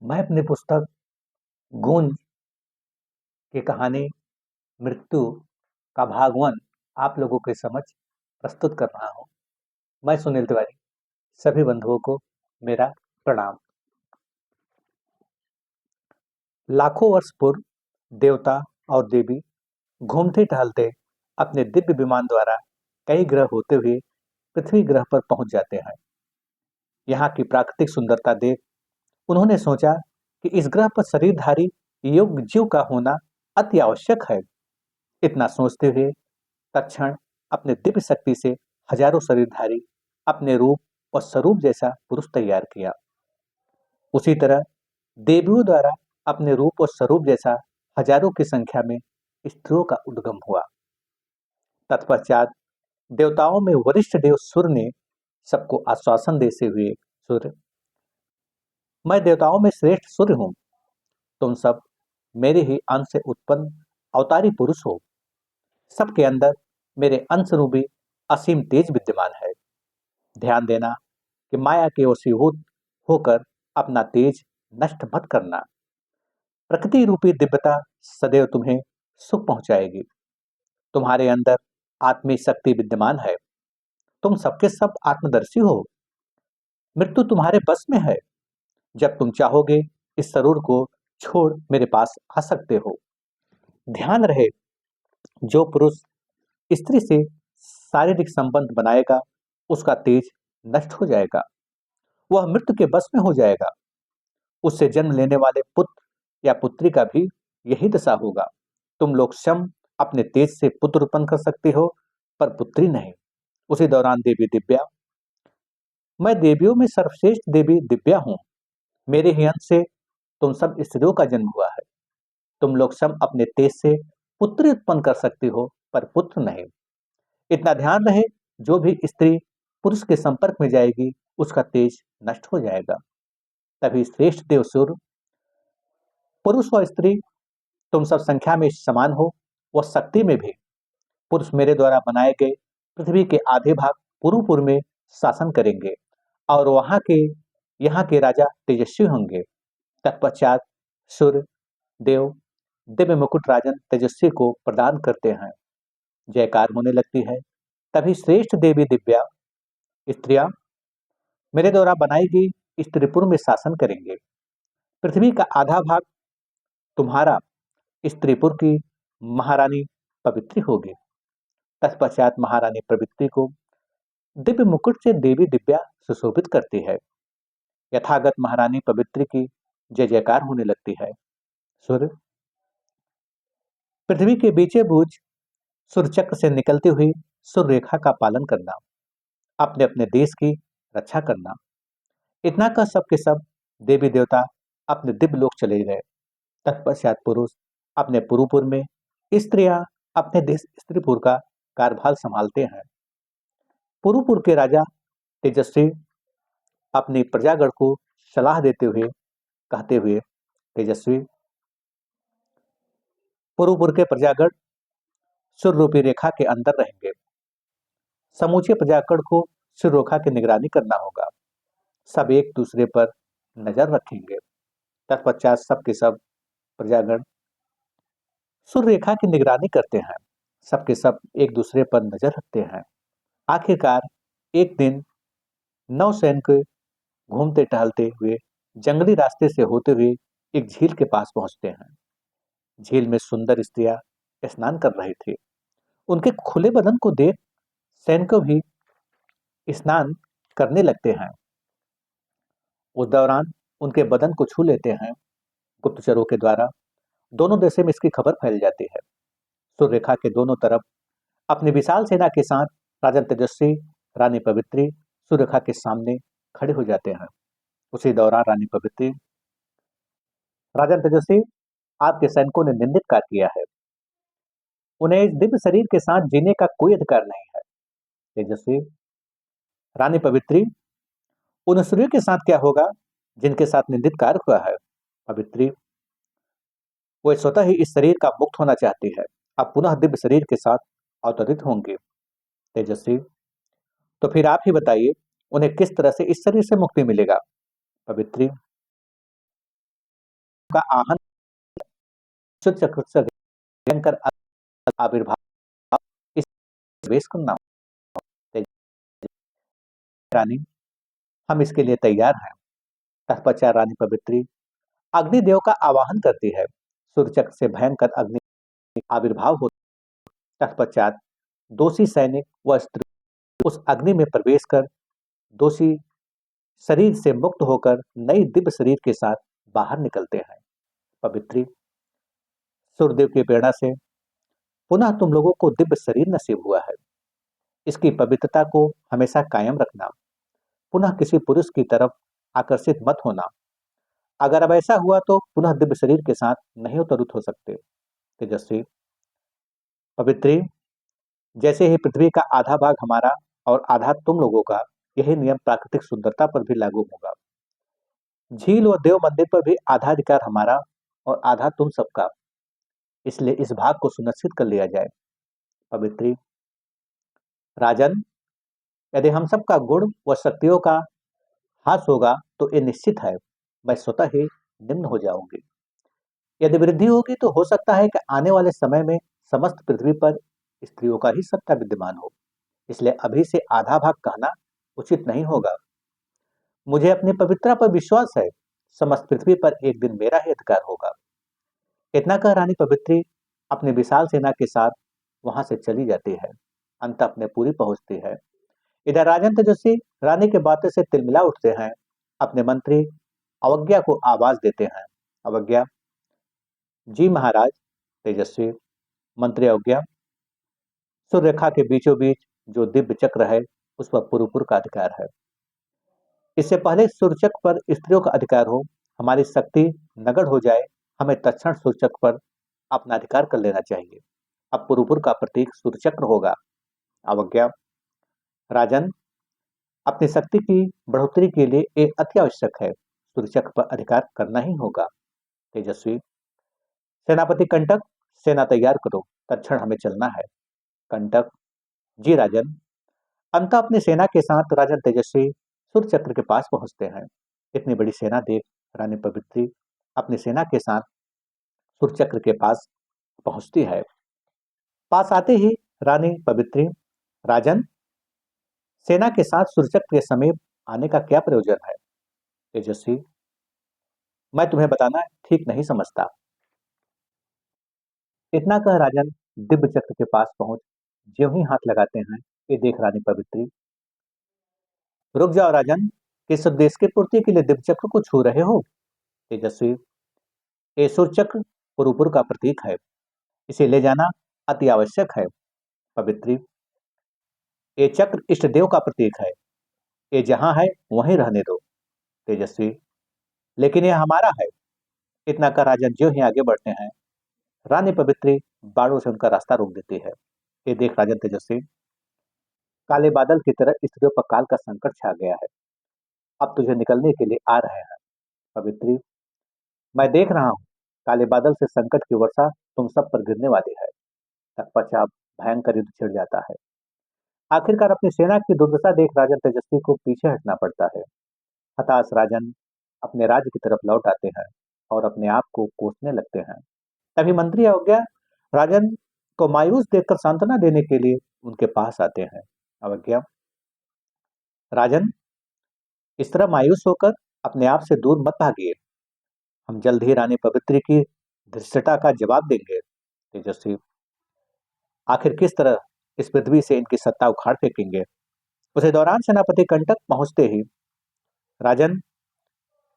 मैं अपनी पुस्तक गूंज की कहानी मृत्यु का भाग 1 आप लोगों के समक्ष प्रस्तुत कर रहा हूँ। मैं सुनील तिवारी, सभी बंधुओं को मेरा प्रणाम। लाखों वर्ष पूर्व देवता और देवी घूमते टहलते अपने दिव्य विमान द्वारा कई ग्रह होते हुए पृथ्वी ग्रह पर पहुंच जाते हैं। यहाँ की प्राकृतिक सुंदरता देख उन्होंने सोचा कि इस ग्रह पर शरीरधारी योग्य जीव का होना अति आवश्यक है। इतना सोचते हुए तत्क्षण अपने दिव्य शक्ति से हजारों शरीरधारी अपने रूप और स्वरूप जैसा पुरुष तैयार किया। उसी तरह देवियों द्वारा अपने रूप और स्वरूप जैसा हजारों की संख्या में स्त्रियों का उद्गम हुआ। तत्पश्चात देवताओं में वरिष्ठ देव सूर्य ने सबको आश्वासन देते हुए, सूर्य, मैं देवताओं में श्रेष्ठ सूर्य हूं। तुम सब मेरे ही अंश से उत्पन्न अवतारी पुरुष हो। सबके अंदर मेरे अंश रूपी असीम तेज विद्यमान है। ध्यान देना कि माया के वशीभूत होकर अपना तेज नष्ट मत करना। प्रकृति रूपी दिव्यता सदैव तुम्हें सुख पहुंचाएगी। तुम्हारे अंदर आत्मी शक्ति विद्यमान है। तुम सबके सब आत्मदर्शी हो। मृत्यु तुम्हारे बस में है। जब तुम चाहोगे इस शरीर को छोड़ मेरे पास आ सकते हो। ध्यान रहे, जो पुरुष स्त्री से शारीरिक संबंध बनाएगा उसका तेज नष्ट हो जाएगा। वह मृत्यु के बस में हो जाएगा। उससे जन्म लेने वाले पुत्र या पुत्री का भी यही दशा होगा। तुम लोग स्वयं अपने तेज से पुत्र उत्पन्न कर सकते हो, पर पुत्री नहीं। उसी दौरान देवी दिव्या, मैं देवियों में सर्वश्रेष्ठ देवी दिव्या हूं। मेरे ही अंश से तुम सब स्त्रियों का जन्म हुआ है। तुम लोग स्वयं अपने तेज से पुत्री उत्पन्न कर सकते हो, पर पुत्र नहीं। इतना ध्यान रहे, जो भी स्त्री पुरुष के संपर्क में जाएगी उसका तेज नष्ट हो जाएगा। तभी श्रेष्ठ देव सूर्य, पुरुष और स्त्री तुम सब संख्या में समान हो व शक्ति में भी। पुरुष मेरे द्वारा बनाए गए पृथ्वी के आधे भाग पूर्व में शासन करेंगे और यहाँ के राजा तेजस्वी होंगे। तत्पश्चात सूर्य देव दिव्य मुकुट राजन तेजस्वी को प्रदान करते हैं। जयकार होने लगती है। तभी श्रेष्ठ देवी दिव्या स्त्रियां मेरे द्वारा बनाई गई इस त्रिपुर में शासन करेंगे। पृथ्वी का आधा भाग तुम्हारा इस त्रिपुर की महारानी पवित्री होगी। तत्पश्चात महारानी पवित्री को दिव्य मुकुट से देवी दिव्या सुशोभित करती है। यथागत महारानी पवित्री की जय जयकार होने लगती है। सूर्य, पृथ्वी के बीचे बूझ सूर्य चक्र से निकलती हुई सूर्य रेखा का पालन करना, अपने अपने देश की रक्षा करना। इतना का सब के सब देवी देवता अपने दिव्य लोक चले गए। तत्पश्चात पुरुष अपने पुरुपुर में, स्त्रियां अपने देश स्त्रीपुर का कार्यभार संभालते हैं। पुरुपुर के राजा तेजस्वी अपनी प्रजागण को सलाह देते हुए कहते हुए, तेजस्वी, पुरुपुर के प्रजागण सूर्य रूपी रेखा के अंदर रहेंगे। समूचे प्रजागण को सूर्य रेखा की निगरानी करना होगा। सब एक दूसरे पर नजर रखेंगे। तत्पश्चात सब के सब प्रजागण सूर्य रेखा की निगरानी करते हैं। सबके सब एक दूसरे पर नजर रखते हैं। आखिरकार एक दिन नौसैनिक घूमते टहलते हुए जंगली रास्ते से होते हुए एक झील के पास पहुंचते हैं। झील में सुंदर स्त्रियां स्नान कर रही थी। उनके खुले बदन को देख सैनिक भी स्नान करने लगते हैं। उस दौरान उनके बदन को छू लेते हैं। गुप्तचरों के द्वारा दोनों देशों में इसकी खबर फैल जाती है। सूर्य रेखा के दोनों तरफ अपनी विशाल सेना के साथ राजा तेजस्वी, रानी पवित्री सूर्य रेखा के सामने खड़े हो जाते हैं। उसी दौरान रानी पवित्री, राजा तेजस्वी, आपके सैनिकों ने निंदित कार्य किया है। उन्हें इस दिव्य शरीर के साथ जीने का कोई अधिकार नहीं है। तेजस्वी, रानी पवित्री, उन सूर्य के साथ क्या होगा जिनके साथ निंदित कार्य हुआ है? पवित्री, वो स्वतः ही इस शरीर का मुक्त होना चाहती है। अब पुनः दिव्य शरीर के साथ अवतरित होंगे। तेजस्वी, तो फिर आप ही बताइए, उन्हें किस तरह से इस शरीर से मुक्ति मिलेगा? पवित्री, का आहन सूर्य चक्र से भयंकर आविर्भाव इस प्रवेश करना रानी, हम इसके लिए तैयार हैं। तत्पश्चात रानी पवित्री अग्निदेव का आवाहन करती है। सूर्य चक्र से भयंकर अग्नि आविर्भाव होता है। तत्पश्चात दोषी सैनिक व स्त्री उस अग्नि में प्रवेश कर दोषी शरीर से मुक्त होकर नई दिव्य शरीर के साथ बाहर निकलते हैं। पवित्री, सूर्यदेव की प्रेरणा से पुनः तुम लोगों को दिव्य शरीर नसीब हुआ है। इसकी पवित्रता को हमेशा कायम रखना। पुनः किसी पुरुष की तरफ आकर्षित मत होना। अगर अब ऐसा हुआ तो पुनः दिव्य शरीर के साथ नहीं उतरुत हो सकते। तेजस्वी, पवित्री, जैसे ही पृथ्वी का आधा भाग हमारा और आधा तुम लोगों का, यही नियम प्राकृतिक सुंदरता पर भी लागू होगा। झील व देव मंदिर पर भी आधा अधिकार हमारा और आधा तुम सबका, इसलिए इस भाग को सुनिश्चित कर लिया जाए। पवित्री, राजन, यदि हम सबका गुण व शक्तियों का हास होगा तो ये निश्चित है मैं स्वतः ही निम्न हो जाऊंगी। यदि वृद्धि होगी तो हो सकता है कि आने वाले समय में समस्त पृथ्वी पर स्त्रियों का ही सत्ता विद्यमान हो। इसलिए अभी से आधा भाग कहना उचित नहीं होगा। मुझे अपनी पवित्रता पर विश्वास है, समस्त पृथ्वी पर एक दिन मेरा ही अधिकार होगा। इतना कह रानी पवित्री अपनी विशाल सेना के साथ वहां से चली जाती है। अंत अपने पूरी पहुंचती है। इधर राजन तेजस्वी रानी के बातों से तिलमिला उठते हैं। अपने मंत्री अवज्ञा को आवाज देते हैं। अवज्ञा, जी महाराज। तेजस्वी, मंत्री अवज्ञा, सूर्य रेखा के बीचों बीच जो दिव्य चक्र है उस पर पुरुपुर का अधिकार है। इससे पहले सूर्य चक्र पर स्त्रियों का अधिकार हो, हमारी शक्ति नगण्य हो जाए, हमें तत्क्षण सूर्य चक्र पर अपना अधिकार कर लेना चाहिए। अब पुरुपुर का प्रतीक सूर्य चक्र होगा। अवज्ञा, राजन, अपनी शक्ति की बढ़ोतरी के लिए एक अति आवश्यक है, सूर्य चक्र पर अधिकार करना ही होगा। तेजस्वी, सेनापति कंटक, सेना तैयार करो, तत्क्षण हमें चलना है। कंटक, जी राजन। अंत अपनी सेना के साथ राजन तेजस्वी सूर्य चक्र के पास पहुंचते हैं। इतनी बड़ी सेना देख रानी पवित्री अपनी सेना के साथ सूर्य चक्र के पास पहुंचती है। पास आते ही रानी पवित्री, राजन, सेना के साथ सूर्य चक्र के समीप आने का क्या प्रयोजन है? तेजस्वी, मैं तुम्हें बताना ठीक नहीं समझता। इतना कह राजन दिव्य चक्र के पास पहुंच ज्यों ही हाथ लगाते हैं, ये देख रानी पवित्री, रुक जाओ राजन, किस उद्देश्य की पूर्ति के लिए दिव्य चक्र को छू रहे हो? तेजस्वी, ये सूर्य चक्र पुरुपुर का प्रतीक है, इसे ले जाना अति आवश्यक है। पवित्री, ये चक्र इष्ट देव का प्रतीक है, ये जहां है वहीं रहने दो। तेजस्वी, लेकिन यह हमारा है। इतना कर राजन ज्यों ही आगे बढ़ते हैं, रानी पवित्री बाणों से उनका रास्ता रोक देती है। ये देख राजन तेजस्वी, काले बादल की तरह स्त्रियों पर काल का संकट छा गया है, अब तुझे निकलने के लिए आ रहे हैं। पवित्री, मैं देख रहा हूँ, काले बादल से संकट की वर्षा तुम सब पर गिरने वाली है। तत्पश्चात भयंकर युद्ध छिड़ जाता है। आखिरकार अपनी सेना की दुर्दशा देख राजन तेजस्वी को पीछे हटना पड़ता है। हताश राजन अपने राज्य की तरफ लौट आते हैं और अपने आप को कोसने लगते हैं। तभी मंत्री अवज्ञा राजन को मायूस देखकर सांत्वना देने के लिए उनके पास आते हैं। अवज्ञा, राजन, इस तरह मायूस होकर अपने आप से दूर मत भागिए, हम जल्द ही रानी पवित्री की धृष्टता का जवाब देंगे। तेजस्वी, आखिर किस तरह इस पृथ्वी से इनकी सत्ता उखाड़ फेंकेंगे? उसी दौरान सेनापति कंटक पहुंचते ही, राजन,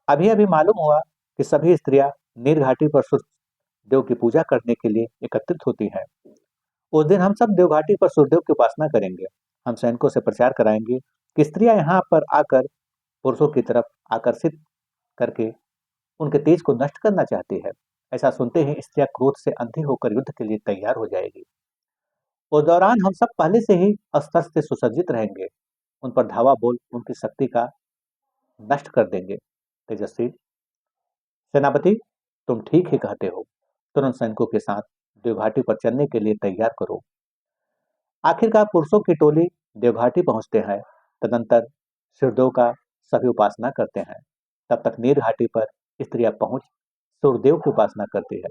अभी अभी मालूम हुआ कि सभी स्त्रियां नीर घाटी पर सूर्य देव की पूजा करने के लिए एकत्रित होती हैं। उस दिन हम सब देवघाटी पर सूर्यदेव की उपासना करेंगे। हम सैनिकों से प्रचार कराएंगे कि स्त्रियां यहाँ पर आकर पुरुषों की तरफ आकर्षित करके उनके तेज को नष्ट करना चाहती है। ऐसा सुनते ही स्त्रियां क्रोध से अंधी होकर युद्ध के लिए तैयार हो जाएगी। उस दौरान हम सब पहले से ही अस्त्र से सुसज्जित रहेंगे, उन पर धावा बोल उनकी शक्ति का नष्ट कर देंगे। तेजस्वी, सेनापति, तुम ठीक ही कहते हो, तुरंत सैनिकों के साथ देवघाटी पर चलने के लिए तैयार करो। आखिरकार पुरुषों की टोली देवघाटी पहुंचते हैं। तदंतर सूर्यदेव का सभी उपासना करते हैं। तब तक नीर घाटी पर स्त्रियां पहुंच सूर्यदेव की उपासना करती है।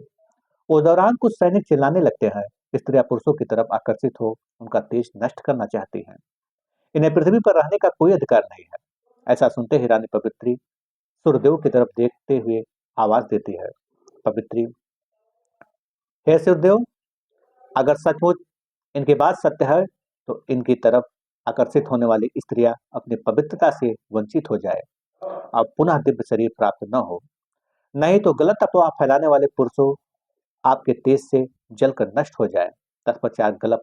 उस दौरान कुछ सैनिक चिल्लाने लगते हैं। स्त्रियां पुरुषों की तरफ आकर्षित हो उनका तेज नष्ट करना चाहती हैं। इन्हें पृथ्वी पर रहने का कोई अधिकार नहीं है। ऐसा सुनते ही रानी पवित्री सूर्यदेव की तरफ देखते हुए आवाज देती है, पवित्री, हे सूर्यदेव, अगर सचमुच इनकी बात सत्य है तो इनकी तरफ आकर्षित होने वाली स्त्रियां अपनी पवित्रता से वंचित हो जाए, अब पुनः दिव्य शरीर प्राप्त न हो। नहीं तो गलत अफवाह फैलाने वाले पुरुषों आपके तेज से जलकर नष्ट हो जाए। तत्पश्चात गलत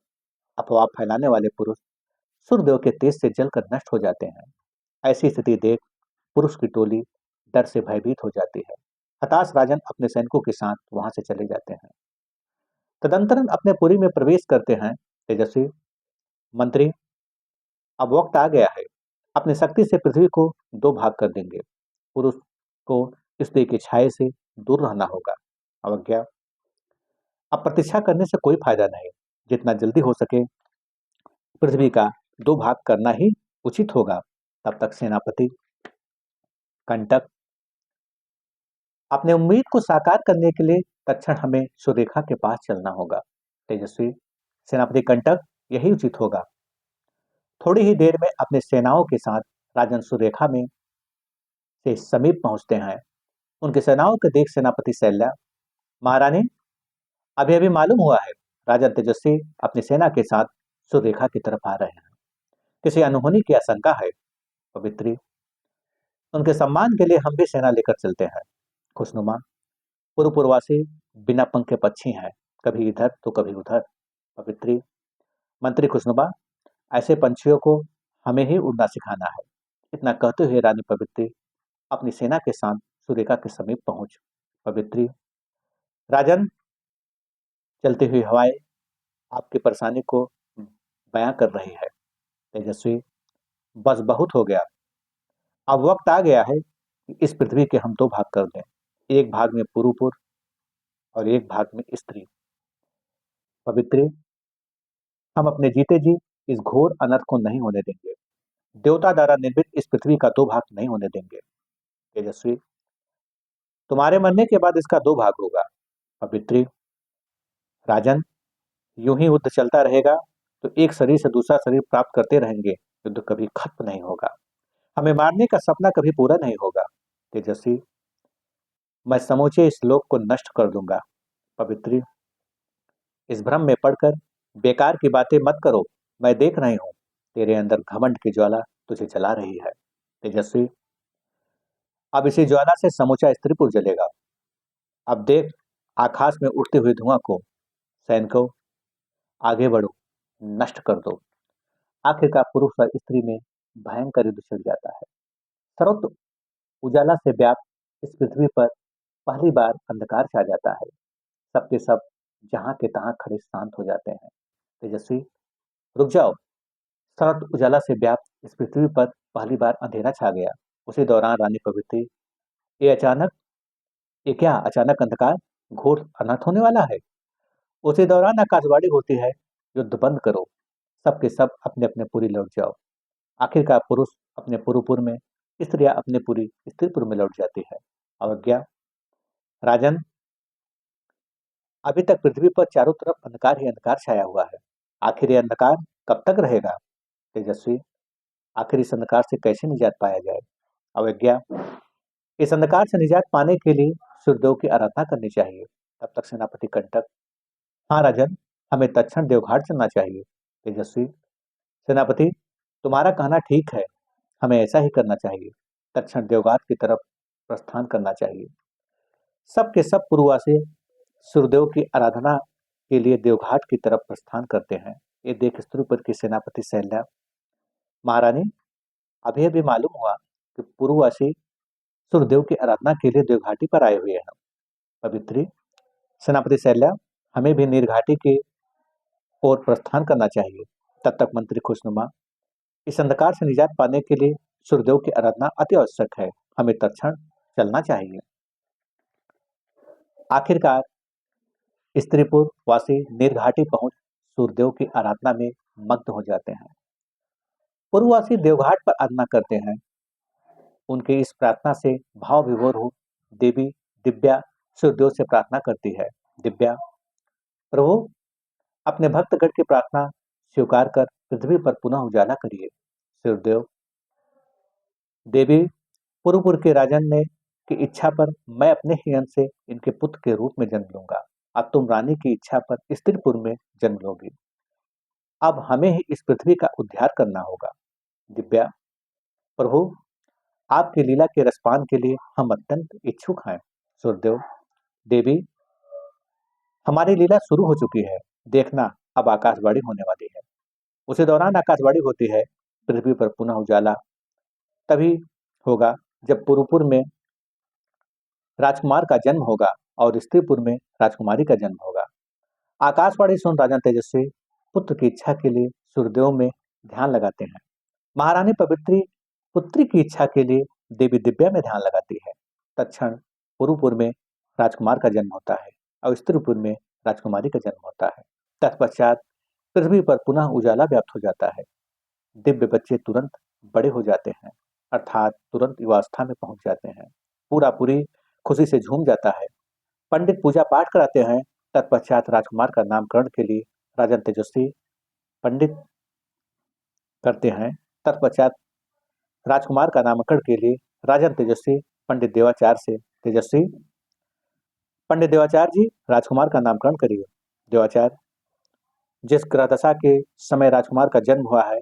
अफवाह फैलाने वाले पुरुष सूर्यदेव के तेज से जलकर नष्ट हो जाते हैं। ऐसी स्थिति देख पुरुष की टोली डर से भयभीत हो जाती है। हताश राजन अपने सैनिकों के साथ वहां से चले जाते हैं। तदंतरन अपने पुरी में प्रवेश करते हैं। तेजस्वी, मंत्री, अब वक्त आ गया है। अपनी शक्ति से पृथ्वी को दो भाग कर देंगे। पुरुष को स्त्री की छाया से दूर रहना होगा। अवज्ञा, अब प्रतीक्षा करने से कोई फायदा नहीं। जितना जल्दी हो सके पृथ्वी का दो भाग करना ही उचित होगा। तब तक सेनापति कंटक, अपने उम्मीद को साकार करने के लिए तत्क्षण हमें सुरेखा के पास चलना होगा। तेजस्वी, सेनापति कंटक, यही उचित होगा। थोड़ी ही देर में अपने सेनाओं के साथ राजन सुरेखा में से समीप पहुंचते हैं। उनकी सेनाओं को देख सेनापति शैल्या, महारानी, अभी अभी मालूम हुआ है राजन तेजस्वी अपनी सेना के साथ सुरेखा की तरफ आ रहे हैं। किसी अनहोनी की आशंका है। पवित्री, उनके सम्मान के लिए हम भी सेना लेकर चलते हैं। खुशनुमा, पूर्व पूर्वासी बिना पंख के पक्षी हैं, कभी इधर तो कभी उधर। पवित्री, मंत्री खुशनुमा, ऐसे पंछियों को हमें ही उड़ना सिखाना है। इतना कहते हुए रानी पवित्री अपनी सेना के साथ सुरेखा के समीप पहुंच। पवित्री, राजन, चलती हुई हवाएं आपकी परेशानी को बयां कर रही है। तेजस्वी, बस बहुत हो गया। अब वक्त आ गया है कि इस पृथ्वी के हम दो भाग कर दें, एक भाग में पुरुपुर और एक भाग में स्त्री। पवित्री, हम अपने जीते जी इस घोर अनर्थ को नहीं होने देंगे। देवता द्वारा निर्मित इस पृथ्वी का दो भाग नहीं होने देंगे। तेजस्वी, तुम्हारे मरने के बाद इसका दो भाग होगा। पवित्री, राजन, यूं ही युद्ध चलता रहेगा तो एक शरीर से दूसरा शरीर प्राप्त करते रहेंगे। युद्ध कभी खत्म नहीं होगा। हमें मारने का सपना कभी पूरा नहीं होगा। तेजस्वी, मैं समूचे इस लोक को नष्ट कर दूंगा। पवित्री, इस भ्रम में पड़कर बेकार की बातें मत करो। मैं देख रही हूं तेरे अंदर घमंड की ज्वाला तुझे जला रही है। तेजस्वी, अब इसी ज्वाला से समूचा स्त्रीपुर जलेगा। अब देख आकाश में उड़ते हुए धुआं को। सैनिकों, आगे बढ़ो, नष्ट कर दो। आखिरकार पुरुष और स्त्री में भयंकर युद्ध छिड़ जाता है। सर्वत्र उजाला से व्याप्त इस पृथ्वी पर पहली बार अंधकार छा जाता है। सबके सब जहां के तहां खड़े शांत हो जाते हैं। तेजस्वी, रुक जाओ। सर्वत्र उजाला से व्याप्त इस पृथ्वी पर पहली बार अंधेरा छा गया। उसी दौरान रानी पवित्री, ये अचानक, ये क्या अचानक अंधकार, घोर अनर्थ होने वाला है। उसी दौरान आकाशवाणी होती है, युद्ध बंद करो। सबके सब अपने अपने पुरी लौट जाओ। आखिरकार पुरुष अपने पुरुपुर में, स्त्रियां अपने पुरी स्त्रीपुर में लौट जाती है। अवज्ञा, राजन, अभी तक पृथ्वी पर चारों तरफ अंधकार ही अंधकार छाया हुआ है। आखिर ये अंधकार कब तक रहेगा। तेजस्वी, आखिर इस अंधकार से कैसे निजात पाया जाए। अवज्ञा, इस अंधकार से निजात पाने के लिए सूर्यदेव की आराधना करनी चाहिए। तब तक सेनापति कंटक, हाँ राजन, हमें तत्क्षण देवघाट चलना चाहिए। तेजस्वी, सेनापति, तुम्हारा कहना ठीक है, हमें ऐसा ही करना चाहिए। तत्क्षण देवघाट की तरफ प्रस्थान करना चाहिए। सबके सब पूर्ववासी सूर्यदेव की आराधना के लिए देवघाट की तरफ प्रस्थान करते हैं। ये देख स्त्रीपुर की सेनापति शैल्या, महारानी, अभी अभी मालूम हुआ कि पूर्ववासी सूर्यदेव की आराधना के लिए देवघाटी पर आए हुए हैं। पवित्री, सेनापति शैल्या, हमें भी नीरघाटी की ओर प्रस्थान करना चाहिए। तब तक मंत्री खुशनुमा, इस अंधकार से निजात पाने के लिए सूर्यदेव की आराधना अति आवश्यक है। हमें तत्क्षण चलना चाहिए। आखिरकार स्त्रीपुर वासी नीरघाटी पहुंच सूर्यदेव की आराधना में मग्न हो जाते हैं। पूर्ववासी देवघाट पर आराधना करते हैं। उनके इस प्रार्थना से भाव विभोर हो देवी दिव्या सूर्यदेव से प्रार्थना करती है। दिव्या, प्रभु, अपने भक्तगण की प्रार्थना स्वीकार कर पृथ्वी पर पुनः उजाला करिए। सूर्यदेव, देवी, पुरुपुर के राजन ने की इच्छा पर मैं अपने ही अंश से इनके पुत्र के रूप में जन्म लूंगा। अब तुम रानी की इच्छा पर स्त्रीपुर में जन्म लोगी। अब हमें ही इस पृथ्वी का उद्धार करना होगा। दिव्या, प्रभु, आपकी लीला के रसपान के लिए हम अत्यंत इच्छुक हैं। सूर्यदेव, देवी, हमारी लीला शुरू हो चुकी है। देखना, अब आकाशवाणी होने वाली है। उसी दौरान आकाशवाणी होती है, पृथ्वी पर पुनः उजाला तभी होगा जब पुरुपुर में राजकुमार का जन्म होगा और स्त्रीपुर में राजकुमारी का जन्म होगा। आकाशवाणी सुन राजा तेजस्वी पुत्र की इच्छा के लिए सूर्यदेव में ध्यान लगाते हैं। महारानी पवित्री पुत्री की इच्छा के लिए देवी दिव्या में ध्यान लगाती है। तत्क्षण पुरुपुर में राजकुमार का जन्म होता है और स्त्रीपुर में राजकुमारी का जन्म होता है। तत्पश्चात पृथ्वी पर पुनः उजाला व्याप्त हो जाता है। दिव्य बच्चे तुरंत बड़े हो जाते हैं, अर्थात तुरंत युवावस्था में पहुंच जाते हैं। पूरा पूरी खुशी से झूम जाता है। पंडित पूजा पाठ कराते हैं। तत्पश्चात राजकुमार का नामकरण के लिए राजन तेजस्वी पंडित करते हैं। तत्पश्चात राजकुमार का नामकरण के लिए राजन तेजस्वी पंडित देवाचार्य से तेजस्वी, पंडित देवाचार्य जी, राजकुमार का नामकरण करिए। देवाचार्य, जिस ग्रह दशा के समय राजकुमार का जन्म हुआ है,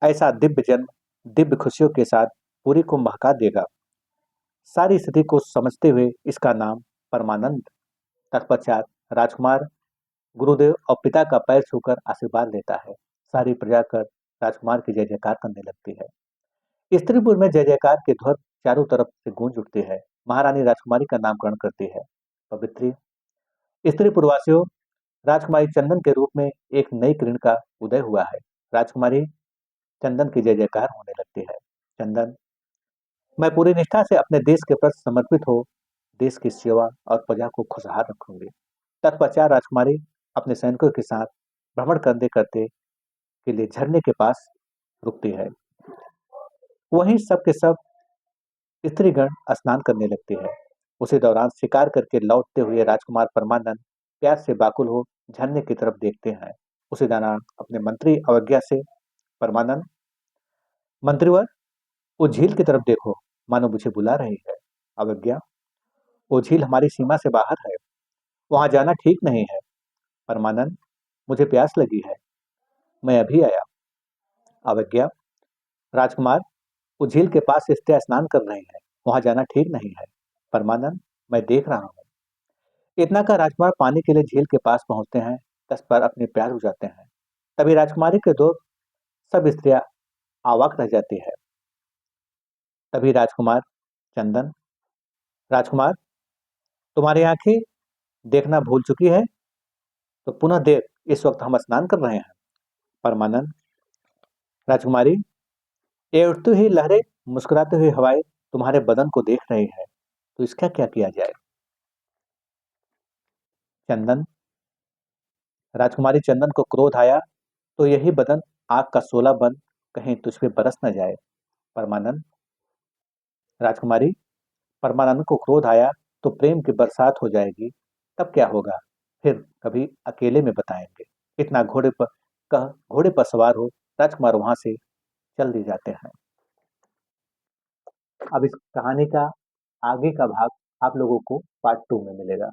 ऐसा दिव्य जन्म दिव्य खुशियों के साथ पूरी को महका देगा। सारी स्थिति को समझते हुए इसका नाम परमानंद। तत्पश्चात राजकुमार गुरुदेव और पिता का पैर छूकर आशीर्वाद लेता है। सारी प्रजा कर राजकुमार की जय जयकार करने लगती है। स्त्रीपुर में जय जयकार के ध्वनि चारों तरफ से गूंज उठती है। महारानी राजकुमारी का नामकरण करती है। पवित्री, स्त्रीपुरवासियों, राजकुमारी चंदन के रूप में एक नई किरण का उदय हुआ है। राजकुमारी चंदन की जय जयकार होने लगती है। चंदन, मैं पूरी निष्ठा से अपने देश के प्रति समर्पित हो देश की सेवा और प्रजा को खुशहाल रखूंगी। तत्पश्चात राजकुमारी अपने सैनिकों के साथ भ्रमण करते करते के लिए झरने के पास रुकती है। वहीं सब के सब स्त्रीगण स्नान करने लगती है। उसी दौरान शिकार करके लौटते हुए राजकुमार परमानंद प्यार से बाकुल हो झरने की तरफ देखते हैं। उसी दौरान अपने मंत्री अवज्ञा से, परमानंद, मंत्रीवर, वो झील की तरफ देखो, मानो मुझे बुला रही है। अवज्ञा, वो झील हमारी सीमा से बाहर है, वहां जाना ठीक नहीं है। परमानंद, मुझे प्यास लगी है, मैं अभी आया। अवज्ञा, राजकुमार, वो झील के पास स्त्रियां स्नान कर रही हैं, वहां जाना ठीक नहीं है। परमानंद, मैं देख रहा हूँ। इतना का राजकुमार पानी के लिए झील के पास पहुंचते हैं। तट पर अपने प्यार बुझाते हैं। तभी राजकुमारी के दो सब स्त्रियां अवाक रह जाती है। तभी राजकुमार चंदन, राजकुमार, तुम्हारी आंखें देखना भूल चुकी है, तो पुनः देख, इस वक्त हम स्नान कर रहे हैं। परमानंद, राजकुमारी, ये उठती हुई लहरें, मुस्कुराती हुई हवाएं तुम्हारे बदन को देख रही है, तो इसका क्या किया जाए। चंदन, राजकुमारी चंदन को क्रोध आया, तो यही बदन आग का शोला बन कहीं तुझ पे बरस न जाए। परमानंद, राजकुमारी, परमानंद को क्रोध आया तो प्रेम की बरसात हो जाएगी, तब क्या होगा फिर कभी अकेले में बताएंगे। इतना घोड़े पर कह घोड़े पर सवार हो राजकुमार वहां से चल दिए जाते हैं। अब इस कहानी का आगे का भाग आप लोगों को पार्ट 2 में मिलेगा।